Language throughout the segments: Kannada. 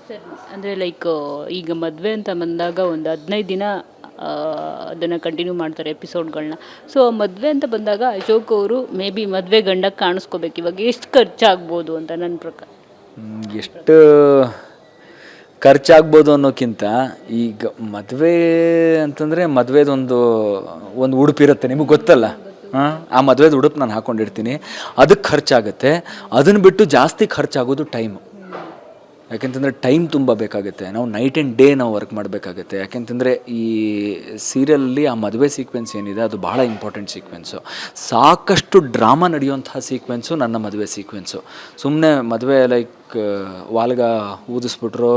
ಸರ್ ಅಂದರೆ ಲೈಕ್ ಈಗ ಮದುವೆ ಅಂತ ಬಂದಾಗ ಒಂದು 15 ದಿನ ಅದನ್ನು ಕಂಟಿನ್ಯೂ ಮಾಡ್ತಾರೆ ಎಪಿಸೋಡ್ಗಳನ್ನ. ಸೊ ಮದುವೆ ಅಂತ ಬಂದಾಗ ಅಶೋಕ್ ಅವರು ಮೇ ಬಿ ಮದುವೆ ಗಂಡಕ್ಕೆ ಕಾಣಿಸ್ಕೋಬೇಕು. ಇವಾಗ ಎಷ್ಟು ಖರ್ಚಾಗ್ಬೋದು ಅಂತ ನನ್ನ ಪ್ರಕಾರ? ಎಷ್ಟು ಖರ್ಚಾಗ್ಬೋದು ಅನ್ನೋಕ್ಕಿಂತ ಈಗ ಮದುವೆ ಅಂತಂದರೆ ಮದುವೆದೊಂದು ಉಡುಪು ಇರುತ್ತೆ, ನಿಮಗೆ ಗೊತ್ತಲ್ಲ. ಆ ಮದುವೆದು ಉಡುಪು ನಾನು ಹಾಕ್ಕೊಂಡಿರ್ತೀನಿ, ಅದಕ್ಕೆ ಖರ್ಚಾಗುತ್ತೆ. ಅದನ್ನು ಬಿಟ್ಟು ಜಾಸ್ತಿ ಖರ್ಚಾಗೋದು ಟೈಮು. ಯಾಕೆಂತಂದರೆ ಟೈಮ್ ತುಂಬ ಬೇಕಾಗುತ್ತೆ. ನಾವು ನೈಟ್ ಆ್ಯಂಡ್ ಡೇ ನಾವು ವರ್ಕ್ ಮಾಡಬೇಕಾಗುತ್ತೆ. ಯಾಕೆಂತಂದರೆ ಈ ಸೀರಿಯಲಲ್ಲಿ ಆ ಮದುವೆ ಸೀಕ್ವೆನ್ಸ್ ಏನಿದೆ ಅದು ಭಾಳ ಇಂಪಾರ್ಟೆಂಟ್ ಸೀಕ್ವೆನ್ಸು. ಸಾಕಷ್ಟು ಡ್ರಾಮಾ ನಡೆಯುವಂತಹ ಸೀಕ್ವೆನ್ಸು ನನ್ನ ಮದುವೆ ಸೀಕ್ವೆನ್ಸು. ಸುಮ್ಮನೆ ಮದುವೆ ಲೈಕ್ ವಾಲ್ಗ ಊದಿಸ್ಬಿಟ್ರು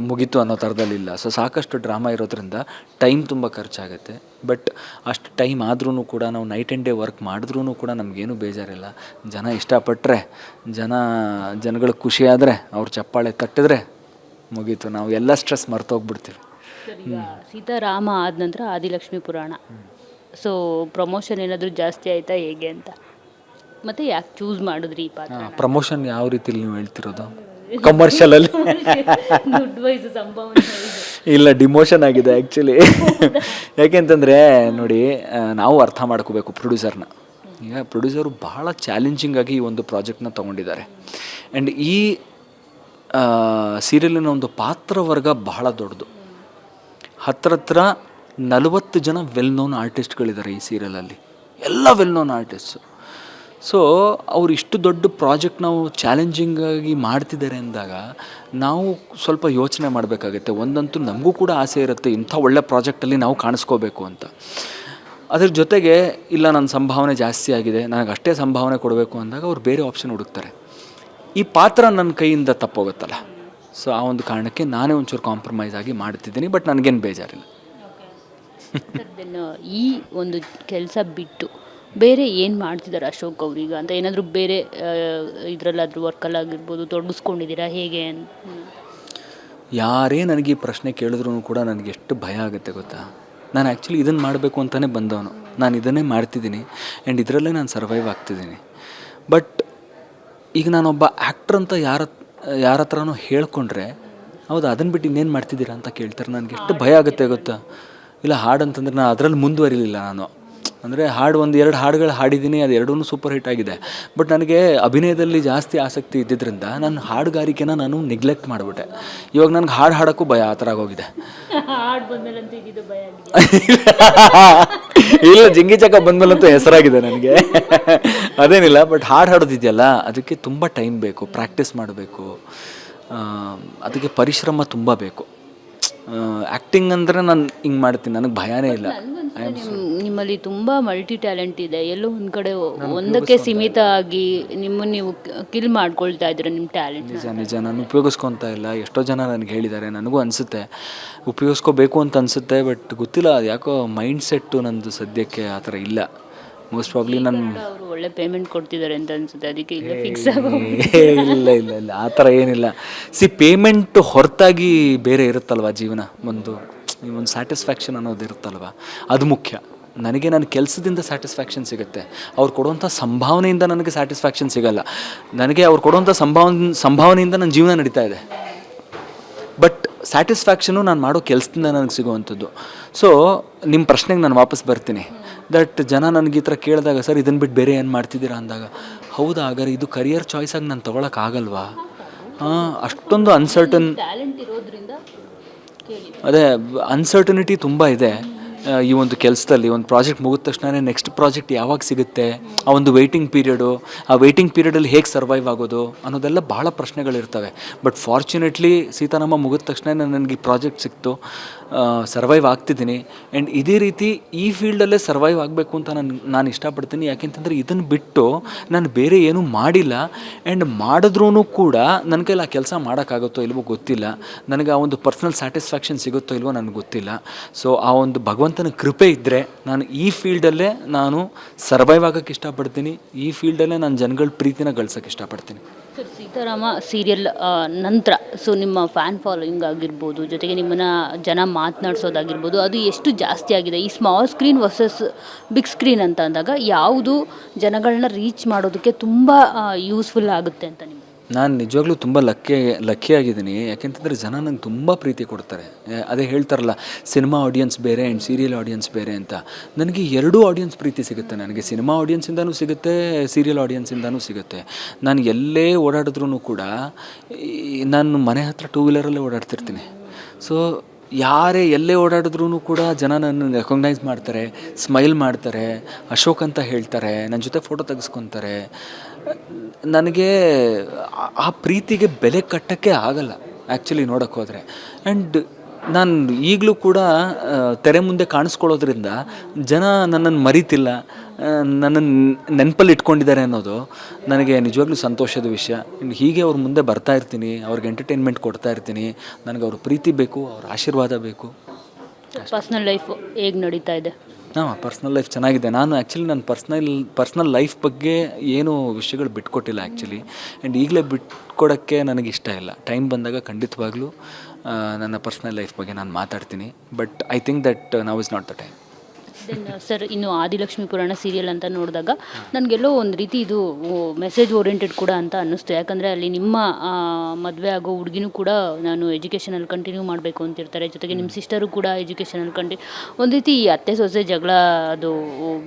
ಮುಗೀತು ಅನ್ನೋ ಥರದಲ್ಲಿಲ್ಲ. ಸೊ ಸಾಕಷ್ಟು ಡ್ರಾಮಾ ಇರೋದ್ರಿಂದ ಟೈಮ್ ತುಂಬ ಖರ್ಚಾಗುತ್ತೆ. ಬಟ್ ಅಷ್ಟು ಟೈಮ್ ಆದ್ರೂ ಕೂಡ ನಾವು ನೈಟ್ ಆ್ಯಂಡ್ ಡೇ ವರ್ಕ್ ಮಾಡಿದ್ರೂ ಕೂಡ ನಮಗೇನು ಬೇಜಾರಿಲ್ಲ. ಜನ ಇಷ್ಟಪಟ್ಟರೆ, ಜನಗಳು ಖುಷಿಯಾದರೆ, ಅವ್ರು ಚಪ್ಪಾಳೆ ತಟ್ಟಿದ್ರೆ ಮುಗೀತು, ನಾವು ಎಲ್ಲ ಸ್ಟ್ರೆಸ್ ಮರ್ತೋಗ್ಬಿಡ್ತೀವಿ. ಈಗ ಸೀತಾರಾಮ ಆದ ನಂತರ ಆದಿಲಕ್ಷ್ಮಿ ಪುರಾಣ. ಸೊ ಪ್ರಮೋಷನ್ ಏನಾದರೂ ಜಾಸ್ತಿ ಆಯಿತಾ ಹೇಗೆ ಅಂತ? ಮತ್ತು ಯಾಕೆ ಚೂಸ್ ಮಾಡಿದ್ರಿ ಈ ಪಾತ್ರ? ಪ್ರಮೋಷನ್ ಯಾವ ರೀತಿಲಿ ನೀವು ಹೇಳ್ತಿರೋದು? ಕಮರ್ಷಿಯಲಲ್ಲಿ ದುಡ್ಡು ವಯಸ್ಸು ಸಂಭಾವನೆ ಇಲ್ಲ, ಡಿಮೋಷನ್ ಆಗಿದೆ ಆ್ಯಕ್ಚುಲಿ. ಯಾಕೆಂತಂದರೆ ನೋಡಿ, ನಾವು ಅರ್ಥ ಮಾಡ್ಕೋಬೇಕು ಪ್ರೊಡ್ಯೂಸರ್ನ. ಈಗ ಪ್ರೊಡ್ಯೂಸರು ಭಾಳ ಚಾಲೆಂಜಿಂಗಾಗಿ ಈ ಒಂದು ಪ್ರಾಜೆಕ್ಟ್ನ ತೊಗೊಂಡಿದ್ದಾರೆ. ಆ್ಯಂಡ್ ಈ ಸೀರಿಯಲಿನ ಒಂದು ಪಾತ್ರವರ್ಗ ಬಹಳ ದೊಡ್ಡದು. ಹತ್ರ 40 ಜನ ವೆಲ್ ನೋನ್ ಆರ್ಟಿಸ್ಟ್ಗಳಿದ್ದಾರೆ ಈ ಸೀರಿಯಲಲ್ಲಿ, ಎಲ್ಲ ವೆಲ್ ನೋನ್ ಆರ್ಟಿಸ್ಟು. ಸೊ ಅವ್ರು ಇಷ್ಟು ದೊಡ್ಡ ಪ್ರಾಜೆಕ್ಟ್ ನಾವು ಚಾಲೆಂಜಿಂಗಾಗಿ ಮಾಡ್ತಿದ್ದಾರೆ ಅಂದಾಗ ನಾವು ಸ್ವಲ್ಪ ಯೋಚನೆ ಮಾಡಬೇಕಾಗುತ್ತೆ. ಒಂದಂತೂ ನಮಗೂ ಕೂಡ ಆಸೆ ಇರುತ್ತೆ, ಇಂಥ ಒಳ್ಳೆ ಪ್ರಾಜೆಕ್ಟಲ್ಲಿ ನಾವು ಕಾಣಿಸ್ಕೋಬೇಕು ಅಂತ. ಅದ್ರ ಜೊತೆಗೆ ಇಲ್ಲ, ನನ್ನ ಸಂಭಾವನೆ ಜಾಸ್ತಿ ಆಗಿದೆ, ನನಗೆ ಅಷ್ಟೇ ಸಂಭಾವನೆ ಕೊಡಬೇಕು ಅಂದಾಗ ಅವ್ರು ಬೇರೆ ಆಪ್ಷನ್ ಹುಡುಕ್ತಾರೆ. ಈ ಪಾತ್ರ ನನ್ನ ಕೈಯಿಂದ ತಪ್ಪೋಗುತ್ತಲ್ಲ. ಸೊ ಆ ಒಂದು ಕಾರಣಕ್ಕೆ ನಾನೇ ಒಂಚೂರು ಕಾಂಪ್ರಮೈಸ್ ಆಗಿ ಮಾಡ್ತಿದ್ದೀನಿ. ಬಟ್ ನನಗೇನು ಬೇಜಾರಿಲ್ಲ. ಈ ಒಂದು ಕೆಲಸ ಬಿಟ್ಟು ಬೇರೆ ಏನು ಮಾಡ್ತಿದ್ದಾರೆ ಅಶೋಕ್ ಅವ್ರೀಗ ಅಂತ? ಏನಾದರೂ ಬೇರೆ ಇದರಲ್ಲಾದರೂ ವರ್ಕಲ್ಲಾಗಿರ್ಬೋದು ತೊಡಗಿಸ್ಕೊಂಡಿದ್ದೀರಾ ಹೇಗೆ ಅಂತ? ಯಾರೇ ನನಗೆ ಈ ಪ್ರಶ್ನೆ ಕೇಳಿದ್ರು ಕೂಡ ನನಗೆ ಎಷ್ಟು ಭಯ ಆಗುತ್ತೆ ಗೊತ್ತಾ. ನಾನು ಆ್ಯಕ್ಚುಲಿ ಇದನ್ನು ಮಾಡಬೇಕು ಅಂತಲೇ ಬಂದವನು. ನಾನು ಇದನ್ನೇ ಮಾಡ್ತಿದ್ದೀನಿ ಆ್ಯಂಡ್ ಇದರಲ್ಲೇ ನಾನು ಸರ್ವೈವ್ ಆಗ್ತಿದ್ದೀನಿ. ಬಟ್ ಈಗ ನಾನೊಬ್ಬ ಆ್ಯಕ್ಟ್ರ್ ಅಂತ ಯಾರ ಹತ್ರನೂ ಹೇಳ್ಕೊಂಡ್ರೆ, ಹೌದಾ ಅದನ್ನು ಬಿಟ್ಟು ಇನ್ನೇನು ಮಾಡ್ತಿದ್ದೀರಾ ಅಂತ ಕೇಳ್ತಾರೆ. ನನಗೆ ಎಷ್ಟು ಭಯ ಆಗುತ್ತೆ ಗೊತ್ತಾ. ಇಲ್ಲ, ಹಾಡು ಅಂತಂದರೆ ನಾನು ಅದರಲ್ಲಿ ಮುಂದುವರಿಲಿಲ್ಲ. ನಾನು ಅಂದರೆ ಹಾಡು 1-2 ಹಾಡುಗಳು ಹಾಡಿದ್ದೀನಿ, ಅದು ಎರಡೂ ಸೂಪರ್ ಹಿಟ್ ಆಗಿದೆ. ಬಟ್ ನನಗೆ ಅಭಿನಯದಲ್ಲಿ ಜಾಸ್ತಿ ಆಸಕ್ತಿ ಇದ್ದಿದ್ದರಿಂದ ನಾನು ಹಾಡುಗಾರಿಕೆನ ನಾನು ನೆಗ್ಲೆಕ್ಟ್ ಮಾಡಿಬಿಟ್ಟೆ. ಇವಾಗ ನನಗೆ ಹಾಡು ಹಾಡೋಕ್ಕೂ ಭಯ, ಆ ಥರ ಆಗೋಗಿದೆ. ಇಲ್ಲ, ಜಿಂಗಿ ಚಕ ಬಂದ್ಮೇಲಂತೂ ಹೆಸರಾಗಿದೆ ನನಗೆ. ಅದೇನಿಲ್ಲ, ಬಟ್ ಹಾಡು ಹಾಡೋದಿದೆಯಲ್ಲ ಅದಕ್ಕೆ ತುಂಬ ಟೈಮ್ ಬೇಕು, ಪ್ರಾಕ್ಟೀಸ್ ಮಾಡಬೇಕು, ಅದಕ್ಕೆ ಪರಿಶ್ರಮ ತುಂಬ ಬೇಕು. ಆ್ಯಕ್ಟಿಂಗ್ ಅಂದರೆ ನಾನು ಹಿಂಗೆ ಮಾಡ್ತೀನಿ, ನನಗೆ ಭಯನೇ ಇಲ್ಲ. ನಿಮ್ಮಲ್ಲಿ ತುಂಬ ಮಲ್ಟಿ ಟ್ಯಾಲೆಂಟ್ ಇದೆ. ಎಲ್ಲೋ ಒಂದು ಕಡೆ ಒಂದಕ್ಕೆ ಸೀಮಿತ ಆಗಿ ನಿಮ್ಮನ್ನು ನೀವು ಕಿಲ್ ಮಾಡ್ಕೊಳ್ತಾ ಇದ್ದೀರ ನಿಮ್ಮ ಟ್ಯಾಲೆಂಟ್. ನಿಜ ನಾನು ಉಪಯೋಗಿಸ್ಕೊತಾ ಇಲ್ಲ. ಎಷ್ಟೋ ಜನ ನನಗೆ ಹೇಳಿದ್ದಾರೆ, ನನಗೂ ಅನಿಸುತ್ತೆ ಉಪಯೋಗಿಸ್ಕೋಬೇಕು ಅಂತ ಅನಿಸುತ್ತೆ. ಬಟ್ ಗೊತ್ತಿಲ್ಲ, ಅದು ಯಾಕೋ ಮೈಂಡ್ ಸೆಟ್ಟು ನಂದು ಸದ್ಯಕ್ಕೆ ಆ ಥರ ಇಲ್ಲ. ಮೋಸ್ಟ್ ಪ್ರಾಬ್ಲಿ ನಾನು ಅವರು ಒಳ್ಳೆ ಪೇಮೆಂಟ್ ಕೊಡ್ತಿದ್ದಾರೆ ಅಂತ ಅನಿಸುತ್ತೆ, ಅದಕ್ಕೆ ಇಲ್ಲ ಫಿಕ್ಸ್ ಇಲ್ಲ ಆ ಥರ ಏನಿಲ್ಲ. ಪೇಮೆಂಟ್ ಹೊರತಾಗಿ ಬೇರೆ ಇರುತ್ತಲ್ವ ಜೀವನ, ಒಂದು ಸ್ಯಾಟಿಸ್ಫ್ಯಾಕ್ಷನ್ ಅನ್ನೋದು ಇರುತ್ತಲ್ವ, ಅದು ಮುಖ್ಯ. ನನಗೆ ನನ್ನ ಕೆಲಸದಿಂದ ಸ್ಯಾಟಿಸ್ಫ್ಯಾಕ್ಷನ್ ಸಿಗುತ್ತೆ. ಅವ್ರು ಕೊಡುವಂಥ ಸಂಭಾವನೆಯಿಂದ ನನಗೆ ಸ್ಯಾಟಿಸ್ಫ್ಯಾಕ್ಷನ್ ಸಿಗಲ್ಲ. ನನಗೆ ಅವ್ರು ಕೊಡುವಂಥ ಸಂಭಾವನೆಯಿಂದ ನನ್ನ ಜೀವನ ನಡೀತಾ ಇದೆ. ಬಟ್ ಸ್ಯಾಟಿಸ್ಫ್ಯಾಕ್ಷನು ನಾನು ಮಾಡೋ ಕೆಲಸದಿಂದ ನನಗೆ ಸಿಗುವಂಥದ್ದು. ಸೊ ನಿಮ್ಮ ಪ್ರಶ್ನೆಗೆ ನಾನು ವಾಪಸ್ ಬರ್ತೀನಿ. ದಟ್ ಜನ ನನಗೆ ಈ ಥರ ಕೇಳಿದಾಗ, ಸರ್ ಇದನ್ನು ಬಿಟ್ಟು ಬೇರೆ ಏನು ಮಾಡ್ತಿದ್ದೀರಾ ಅಂದಾಗ, ಹೌದಾ ಹಾಗಾದ್ರೆ ಇದು ಕರಿಯರ್ ಚಾಯ್ಸಾಗಿ ನಾನು ತೊಗೊಳಕ್ಕಾಗಲ್ವಾ? ಅಷ್ಟೊಂದು ಟ್ಯಾಲೆಂಟ್ ಇರೋದ್ರಿಂದ ಅದೇ ಅನ್ಸರ್ಟನಿಟಿ ತುಂಬ ಇದೆ ಈ ಒಂದು ಕೆಲಸದಲ್ಲಿ. ಒಂದು ಪ್ರಾಜೆಕ್ಟ್ ಮುಗಿದ ತಕ್ಷಣ ನೆಕ್ಸ್ಟ್ ಪ್ರಾಜೆಕ್ಟ್ ಯಾವಾಗ ಸಿಗುತ್ತೆ, ಆ ಒಂದು ವೆಯ್ಟಿಂಗ್ ಪೀರಿಯಡು, ಆ ವೆಯ್ಟಿಂಗ್ ಪೀರಿಯಡಲ್ಲಿ ಹೇಗೆ ಸರ್ವೈವ್ ಆಗೋದು ಅನ್ನೋದೆಲ್ಲ ಭಾಳ ಪ್ರಶ್ನೆಗಳಿರ್ತವೆ. ಬಟ್ ಫಾರ್ಚುನೇಟ್ಲಿ ಸೀತಾರಾಮ ಮುಗಿದ ತಕ್ಷಣ ನನಗೆ ಈ ಪ್ರಾಜೆಕ್ಟ್ ಸಿಕ್ತು, ಸರ್ವೈವ್ ಆಗ್ತಿದ್ದೀನಿ. ಆ್ಯಂಡ್ ಇದೇ ರೀತಿ ಈ ಫೀಲ್ಡಲ್ಲೇ ಸರ್ವೈವ್ ಆಗಬೇಕು ಅಂತ ನಾನು ಇಷ್ಟಪಡ್ತೀನಿ. ಯಾಕೆಂತಂದರೆ ಇದನ್ನು ಬಿಟ್ಟು ನಾನು ಬೇರೆ ಏನೂ ಮಾಡಿಲ್ಲ. ಆ್ಯಂಡ್ ಮಾಡಿದ್ರೂ ಕೂಡ ನನ್ನ ಕೈಲಿ ಆ ಕೆಲಸ ಮಾಡೋಕ್ಕಾಗುತ್ತೋ ಇಲ್ವೋ ಗೊತ್ತಿಲ್ಲ. ನನಗೆ ಆ ಒಂದು ಪರ್ಸ್ನಲ್ ಸ್ಯಾಟಿಸ್ಫ್ಯಾಕ್ಷನ್ ಸಿಗುತ್ತೋ ಇಲ್ವೋ ನನಗೆ ಗೊತ್ತಿಲ್ಲ. ಸೊ ಆ ಒಂದು ಭಗವಂತನ ಕೃಪೆ ಇದ್ದರೆ ನಾನು ಈ ಫೀಲ್ಡಲ್ಲೇ ನಾನು ಸರ್ವೈವ್ ಆಗೋಕ್ಕೆ ಇಷ್ಟಪಡ್ತೀನಿ. ಈ ಫೀಲ್ಡಲ್ಲೇ ನಾನು ಜನಗಳ ಪ್ರೀತಿನ ಗಳಿಸೋಕ್ಕೆ ಇಷ್ಟಪಡ್ತೀನಿ. ಸರ್, ಸೀತಾರಾಮ ಸೀರಿಯಲ್ ನಂತರ ಸೊ ನಿಮ್ಮ ಫ್ಯಾನ್ ಫಾಲೋಯಿಂಗ್ ಆಗಿರ್ಬೋದು, ಜೊತೆಗೆ ನಿಮ್ಮನ್ನು ಜನ ಮಾತನಾಡ್ಸೋದಾಗಿರ್ಬೋದು, ಅದು ಎಷ್ಟು ಜಾಸ್ತಿ ಆಗಿದೆ? ಈ small screen versus big screen ಅಂತ ಅಂದಾಗ ಯಾವುದು ಜನಗಳನ್ನ ರೀಚ್ ಮಾಡೋದಕ್ಕೆ ತುಂಬ ಯೂಸ್ಫುಲ್ ಆಗುತ್ತೆ ಅಂತ ನಿಮಗೆ? ನಾನು ನಿಜವಾಗ್ಲೂ ತುಂಬ ಲಕ್ಕಿಯಾಗಿದ್ದೀನಿ. ಯಾಕೆಂತಂದರೆ ಜನ ನಂಗೆ ತುಂಬ ಪ್ರೀತಿ ಕೊಡ್ತಾರೆ. ಅದೇ ಹೇಳ್ತಾರಲ್ಲ, ಸಿನಿಮಾ ಆಡಿಯನ್ಸ್ ಬೇರೆ ಆ್ಯಂಡ್ ಸೀರಿಯಲ್ ಆಡಿಯನ್ಸ್ ಬೇರೆ ಅಂತ. ನನಗೆ ಎರಡೂ ಆಡಿಯನ್ಸ್ ಪ್ರೀತಿ ಸಿಗುತ್ತೆ. ನನಗೆ ಸಿನಿಮಾ ಆಡಿಯನ್ಸಿಂದನೂ ಸಿಗುತ್ತೆ, ಸೀರಿಯಲ್ ಆಡಿಯನ್ಸಿಂದನೂ ಸಿಗುತ್ತೆ. ನಾನು ಎಲ್ಲೇ ಓಡಾಡಿದ್ರೂ ಕೂಡ ನಾನು ಮನೆ ಹತ್ರ ಟೂ ವೀಲರಲ್ಲೇ ಓಡಾಡ್ತಿರ್ತೀನಿ. ಸೊ ಯಾರೇ ಎಲ್ಲೇ ಓಡಾಡಿದ್ರೂ ಕೂಡ ಜನ ನನ್ನನ್ನು ರೆಕಗ್ನೈಸ್ ಮಾಡ್ತಾರೆ, ಸ್ಮೈಲ್ ಮಾಡ್ತಾರೆ, ಅಶೋಕ್ ಅಂತ ಹೇಳ್ತಾರೆ, ನನ್ನ ಜೊತೆ ಫೋಟೋ ತೆಗೆಸ್ಕೊತಾರೆ. ನನಗೆ ಆ ಪ್ರೀತಿಗೆ ಬೆಲೆ ಕಟ್ಟೋಕ್ಕೆ ಆಗಲ್ಲ ಆ್ಯಕ್ಚುಲಿ ನೋಡೋಕ್ಕೆ ಹೋದರೆ. ಆ್ಯಂಡ್ ನಾನು ಈಗಲೂ ಕೂಡ ತೆರೆ ಮುಂದೆ ಕಾಣಿಸ್ಕೊಳ್ಳೋದ್ರಿಂದ ಜನ ನನ್ನನ್ನು ಮರೀತಿಲ್ಲ, ನನ್ನನ್ನು ನೆನಪಲ್ಲಿ ಇಟ್ಕೊಂಡಿದ್ದಾರೆ ಅನ್ನೋದು ನನಗೆ ನಿಜವಾಗ್ಲೂ ಸಂತೋಷದ ವಿಷಯ. ಹೀಗೆ ಅವ್ರ ಮುಂದೆ ಬರ್ತಾ ಇರ್ತೀನಿ, ಅವ್ರಿಗೆ ಎಂಟರ್ಟೈನ್ಮೆಂಟ್ ಕೊಡ್ತಾ ಇರ್ತೀನಿ. ನನಗೆ ಅವ್ರ ಪ್ರೀತಿ ಬೇಕು, ಅವ್ರ ಆಶೀರ್ವಾದ ಬೇಕು. ಪರ್ಸ್ನಲ್ ಲೈಫು ಹೇಗೆ ನಡೀತಾ ಇದೆ? ಹಾಂ, ಪರ್ಸ್ನಲ್ ಲೈಫ್ ಚೆನ್ನಾಗಿದೆ. ನಾನು ಆ್ಯಕ್ಚುಲಿ ನನ್ನ ಪರ್ಸ್ನಲ್ ಲೈಫ್ ಬಗ್ಗೆ ಏನೂ ವಿಷಯಗಳು ಬಿಟ್ಕೊಟ್ಟಿಲ್ಲ ಆ್ಯಕ್ಚುಲಿ. ಆ್ಯಂಡ್ ಈಗಲೇ ಬಿಟ್ಕೊಡೋಕ್ಕೆ ನನಗೆ ಇಷ್ಟ ಇಲ್ಲ. ಟೈಮ್ ಬಂದಾಗ ಖಂಡಿತವಾಗ್ಲೂ ನನ್ನ ಪರ್ಸ್ನಲ್ ಲೈಫ್ ಬಗ್ಗೆ ನಾನು ಮಾತಾಡ್ತೀನಿ. But I think that now is not the time. Sir, ಇನ್ನು ಆದಿಲಕ್ಷ್ಮಿ ಪುರಾಣ ಸೀರಿಯಲ್ ಅಂತ ನೋಡಿದಾಗ ನನಗೆಲ್ಲೋ ಒಂದು ರೀತಿ ಇದು ಮೆಸೇಜ್ ಓರಿಯೆಂಟೆಡ್ ಕೂಡ ಅಂತ ಅನ್ನಿಸ್ತು. ಯಾಕಂದರೆ ಅಲ್ಲಿ ನಿಮ್ಮ ಮದುವೆ ಆಗೋ ಹುಡುಗಿನೂ ಕೂಡ ನಾನು ಎಜುಕೇಷನಲ್ಲಿ ಕಂಟಿನ್ಯೂ ಮಾಡಬೇಕು ಅಂತಿರ್ತಾರೆ. ಜೊತೆಗೆ ನಿಮ್ಮ ಸಿಸ್ಟರು ಕೂಡ ಎಜುಕೇಷನಲ್ಲಿ ಒಂದು ರೀತಿ ಅತ್ತೆ ಸೊಸೆ ಜಗಳ ಅದು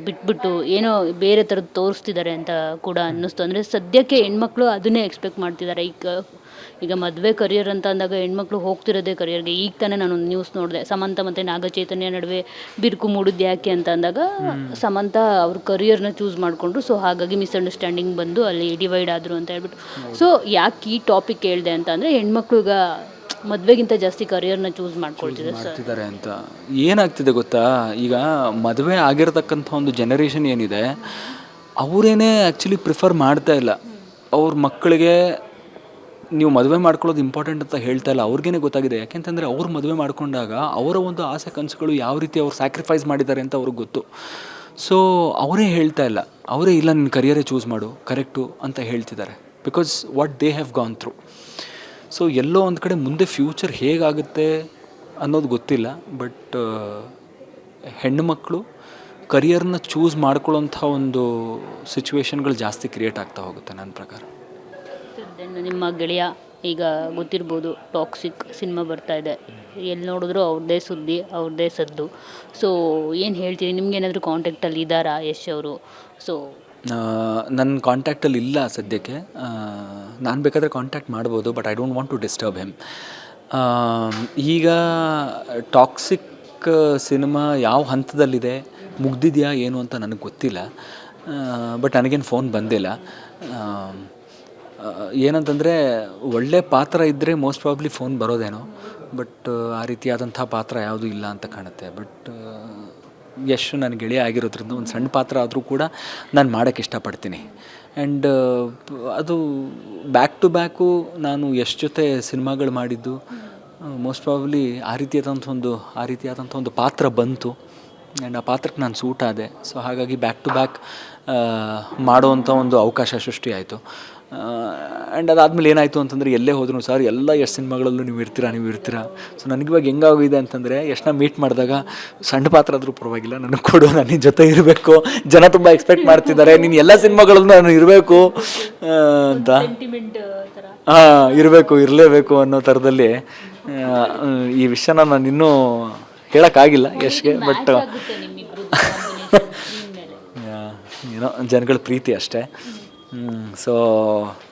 ಬಿಟ್ಬಿಟ್ಟು ಏನೋ ಬೇರೆ ಥರದ್ದು ತೋರಿಸ್ತಿದ್ದಾರೆ ಅಂತ ಕೂಡ ಅನ್ನಿಸ್ತು. ಅಂದರೆ ಸದ್ಯಕ್ಕೆ ಹೆಣ್ಮಕ್ಳು ಅದನ್ನೇ ಎಕ್ಸ್ಪೆಕ್ಟ್ ಮಾಡ್ತಿದ್ದಾರೆ. ಈಗ ಮದುವೆ ಕರಿಯರ್ ಅಂತ ಅಂದಾಗ ಹೆಣ್ಮಕ್ಳು ಹೋಗ್ತಿರೋದೇ ಕರಿಯರ್ಗೆ. ಈಗ ತಾನೇ ನಾನೊಂದು ನ್ಯೂಸ್ ನೋಡಿದೆ, ಸಮಂತ ಮತ್ತು ನಾಗಚೈತನ್ಯ ನಡುವೆ ಬಿರುಕು ಮೂಡಿದ್ದು ಯಾಕೆ ಅಂತ ಅಂದಾಗ ಸಮಂತ ಅವ್ರ ಕರಿಯರ್ನ ಚೂಸ್ ಮಾಡಿಕೊಂಡ್ರು. ಸೊ ಹಾಗಾಗಿ ಮಿಸ್ಅಂಡರ್ಸ್ಟ್ಯಾಂಡಿಂಗ್ ಬಂದು ಅಲ್ಲಿ ಡಿವೈಡ್ ಆದರು ಅಂತ ಹೇಳ್ಬಿಟ್ಟು. ಸೊ ಯಾಕೆ ಈ ಟಾಪಿಕ್ ಹೇಳಿದೆ ಅಂತ ಅಂದರೆ, ಹೆಣ್ಮಕ್ಳು ಈಗ ಮದುವೆಗಿಂತ ಜಾಸ್ತಿ ಕರಿಯರ್ನ ಚೂಸ್ ಮಾಡ್ಕೊಳ್ತಿದ್ದಾರೆ ಅಂತ. ಏನಾಗ್ತಿದೆ ಗೊತ್ತಾ, ಈಗ ಮದುವೆ ಆಗಿರತಕ್ಕಂಥ ಒಂದು ಜನರೇಷನ್ ಏನಿದೆ, ಅವರೇನೇ ಆ್ಯಕ್ಚುಲಿ ಪ್ರಿಫರ್ ಮಾಡ್ತಾ ಇಲ್ಲ. ಅವ್ರ ಮಕ್ಕಳಿಗೆ ನೀವು ಮದುವೆ ಮಾಡ್ಕೊಳ್ಳೋದು ಇಂಪಾರ್ಟೆಂಟ್ ಅಂತ ಹೇಳ್ತಾ ಇಲ್ಲ. ಅವ್ರಿಗೇನೆ ಗೊತ್ತಾಗಿದೆ. ಯಾಕೆಂತಂದರೆ ಅವ್ರು ಮದುವೆ ಮಾಡ್ಕೊಂಡಾಗ ಅವರ ಒಂದು ಆಸೆ ಕನಸುಗಳು ಯಾವ ರೀತಿ ಅವ್ರು ಸ್ಯಾಕ್ರಿಫೈಸ್ ಮಾಡಿದ್ದಾರೆ ಅಂತ ಅವ್ರಿಗೆ ಗೊತ್ತು. ಸೊ ಅವರೇ ಹೇಳ್ತಾ ಇಲ್ಲ, ಅವರೇ ಇಲ್ಲ ನಿನ್ನ ಕರಿಯರೇ ಚೂಸ್ ಮಾಡು ಕರೆಕ್ಟು ಅಂತ ಹೇಳ್ತಿದ್ದಾರೆ. Because what they have gone through. So ಎಲ್ಲೋ ಒಂದು ಕಡೆ ಮುಂದೆ ಫ್ಯೂಚರ್ ಹೇಗಾಗುತ್ತೆ ಅನ್ನೋದು ಗೊತ್ತಿಲ್ಲ. ಬಟ್ ಹೆಣ್ಣು ಮಕ್ಕಳು ಕರಿಯರ್ನ ಚೂಸ್ ಮಾಡ್ಕೊಳ್ಳೋಂಥ ಒಂದು ಸಿಚುವೇಶನ್ಗಳು ಜಾಸ್ತಿ ಕ್ರಿಯೇಟ್ ಆಗ್ತಾ ಹೋಗುತ್ತೆ ನನ್ನ ಪ್ರಕಾರ. ನಿಮ್ಮ ಗೆಳೆಯ ಈಗ ಗೊತ್ತಿರ್ಬೋದು, ಟಾಕ್ಸಿಕ್ ಸಿನಿಮಾ ಬರ್ತಾ ಇದೆ. ಎಲ್ಲಿ ನೋಡಿದ್ರು ಅವ್ರದ್ದೇ ಸುದ್ದಿ, ಅವ್ರದ್ದೇ ಸದ್ದು. ಸೊ ಏನು ಹೇಳ್ತೀರಿ? ನಿಮ್ಗೆ ಏನಾದರೂ ಕಾಂಟ್ಯಾಕ್ಟಲ್ಲಿ ಇದ್ದಾರಾ ಯಶ್ ಅವರು? ಸೊ ನನ್ನ ಕಾಂಟ್ಯಾಕ್ಟಲ್ಲಿ ಇಲ್ಲ ಸದ್ಯಕ್ಕೆ. ನಾನು ಬೇಕಾದರೆ ಕಾಂಟ್ಯಾಕ್ಟ್ ಮಾಡ್ಬೋದು, but I don't want to disturb him. ಈಗ ಟಾಕ್ಸಿಕ್ ಸಿನಿಮಾ ಯಾವ ಹಂತದಲ್ಲಿದೆ, ಮುಗ್ದಿದೆಯಾ ಏನು ಅಂತ ನನಗೆ ಗೊತ್ತಿಲ್ಲ. ಬಟ್ ನನಗೇನು ಫೋನ್ ಬಂದಿಲ್ಲ. ಏನಂತಂದರೆ ಒಳ್ಳೆ ಪಾತ್ರ ಇದ್ದರೆ ಮೋಸ್ಟ್ ಪ್ರಾಬ್ಲಿ ಫೋನ್ ಬರೋದೇನೋ. ಬಟ್ ಆ ರೀತಿಯಾದಂಥ ಪಾತ್ರ ಯಾವುದೂ ಇಲ್ಲ ಅಂತ ಕಾಣುತ್ತೆ. ಬಟ್ ಯಶ್ ನನ್ನ ಗೆಳೆಯ ಆಗಿರೋದ್ರಿಂದ ಒಂದು ಸಣ್ಣ ಪಾತ್ರ ಆದರೂ ಕೂಡ ನಾನು ಮಾಡೋಕ್ಕೆ ಇಷ್ಟಪಡ್ತೀನಿ. ಆ್ಯಂಡ್ ಅದು ಬ್ಯಾಕ್ ಟು ಬ್ಯಾಕು ನಾನು ಯಶ್ ಜೊತೆ ಸಿನಿಮಾಗಳು ಮಾಡಿದ್ದು ಮೋಸ್ಟ್ ಪ್ರಾಬ್ಲಿ ಆ ರೀತಿಯಾದಂಥ ಒಂದು ಪಾತ್ರ ಬಂತು. ಆ್ಯಂಡ್ ಆ ಪಾತ್ರಕ್ಕೆ ನಾನು ಸೂಟ್ ಆದೆ. ಸೊ ಹಾಗಾಗಿ ಬ್ಯಾಕ್ ಟು ಬ್ಯಾಕ್ ಮಾಡೋವಂಥ ಒಂದು ಅವಕಾಶ ಸೃಷ್ಟಿಯಾಯಿತು. ಆ್ಯಂಡ್ ಅದಾದಮೇಲೆ ಏನಾಯಿತು ಅಂತಂದರೆ, ಎಲ್ಲೇ ಹೋದ್ರು ಸರ್ ಎಲ್ಲ ಯಶ್ ಸಿನಿಮಾಗಳಲ್ಲೂ ನೀವು ಇರ್ತೀರಾ. ಸೊ ನನಗಿವಾಗ ಹೆಂಗಾಗಿದೆ ಅಂತಂದರೆ, ಯಶ್ನ ಮೀಟ್ ಮಾಡಿದಾಗ ಸಣ್ಣ ಪಾತ್ರ ಆದರೂ ಪರವಾಗಿಲ್ಲ, ನನಗೆ ಕೊಡು, ನಾನು ನಿನ್ನ ಜೊತೆ ಇರಬೇಕು, ಜನ ತುಂಬ ಎಕ್ಸ್ಪೆಕ್ಟ್ ಮಾಡ್ತಿದ್ದಾರೆ, ನೀನು ಎಲ್ಲ ಸಿನಿಮಾಗಳಲ್ಲೂ ನಾನು ಇರಬೇಕು ಅಂತ. ಇರಲೇಬೇಕು ಅನ್ನೋ ಥರದಲ್ಲಿ ಈ ವಿಷಯನ ನಾನು ಇನ್ನೂ ಹೇಳೋಕ್ಕಾಗಿಲ್ಲ ಯಶ್ಗೆ. ಬಟ್ ಏನೋ ಜನಗಳ ಪ್ರೀತಿ ಅಷ್ಟೇ. ಸೊ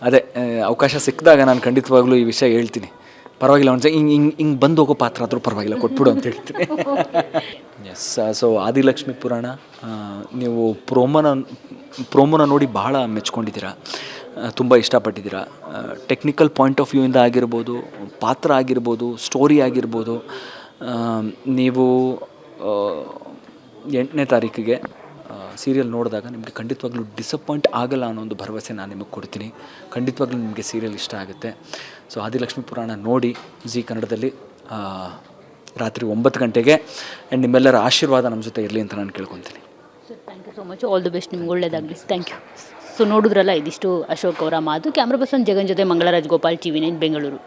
ಅದೇ ಅವಕಾಶ ಸಿಕ್ಕಿದಾಗ ನಾನು ಖಂಡಿತವಾಗ್ಲೂ ಈ ವಿಷಯ ಹೇಳ್ತೀನಿ. ಪರವಾಗಿಲ್ಲ, ಒಂದು ಹಿಂಗೆ ಬಂದು ಹೋಗೋ ಪಾತ್ರ ಆದರೂ ಪರವಾಗಿಲ್ಲ, ಕೊಟ್ಬಿಡು ಅಂತ ಹೇಳ್ತೀನಿ. ಎಸ್. ಸೊ ಆದಿಲಕ್ಷ್ಮಿ ಪುರಾಣ ನೀವು ಪ್ರೋಮೋನ ನೋಡಿ ಬಹಳ ಮೆಚ್ಕೊಂಡಿದ್ದೀರಾ, ತುಂಬ ಇಷ್ಟಪಟ್ಟಿದ್ದೀರಾ. ಟೆಕ್ನಿಕಲ್ ಪಾಯಿಂಟ್ ಆಫ್ ವ್ಯೂಯಿಂದ ಆಗಿರ್ಬೋದು, ಪಾತ್ರ ಆಗಿರ್ಬೋದು, ಸ್ಟೋರಿ ಆಗಿರ್ಬೋದು. ನೀವು 8ನೇ ತಾರೀಕಿಗೆ ಸೀರಿಯಲ್ ನೋಡಿದಾಗ ನಿಮಗೆ ಖಂಡಿತವಾಗ್ಲೂ ಡಿಸಪಾಯಿಂಟ್ ಆಗಲ್ಲ ಅನ್ನೋ ಒಂದು ಭರವಸೆ ನಾನು ನಿಮಗೆ ಕೊಡ್ತೀನಿ. ಖಂಡಿತವಾಗ್ಲೂ ನಿಮಗೆ ಸೀರಿಯಲ್ ಇಷ್ಟ ಆಗುತ್ತೆ. ಸೊ ಆದಿಲಕ್ಷ್ಮಿ ಪುರಾಣ ನೋಡಿ ಜಿ ಕನ್ನಡದಲ್ಲಿ ರಾತ್ರಿ 9 ಗಂಟೆಗೆ. ಆ್ಯಂಡ್ ನಿಮ್ಮೆಲ್ಲರ ಆಶೀರ್ವಾದ ನಮ್ಮ ಜೊತೆ ಇರಲಿ ಅಂತ ನಾನು ಕೇಳ್ಕೊತೀನಿ. Sir, thank you so much. All the best, ನಿಮ್ಗೆ ಒಳ್ಳೇದಾಗಲಿ. Thank you. ಸೊ ನೋಡಿದ್ರಲ್ಲ, ಇದಿಷ್ಟು ಅಶೋಕ್ ಅವರ ಮಾತು. ಕ್ಯಾಮ್ರಾ ಪರ್ಸನ್ ಜಗನ್ ಜೊತೆ ಮಂಗಳರಾಜ್ ಗೋಪಾಲ್, TV9 ಬೆಂಗಳೂರು.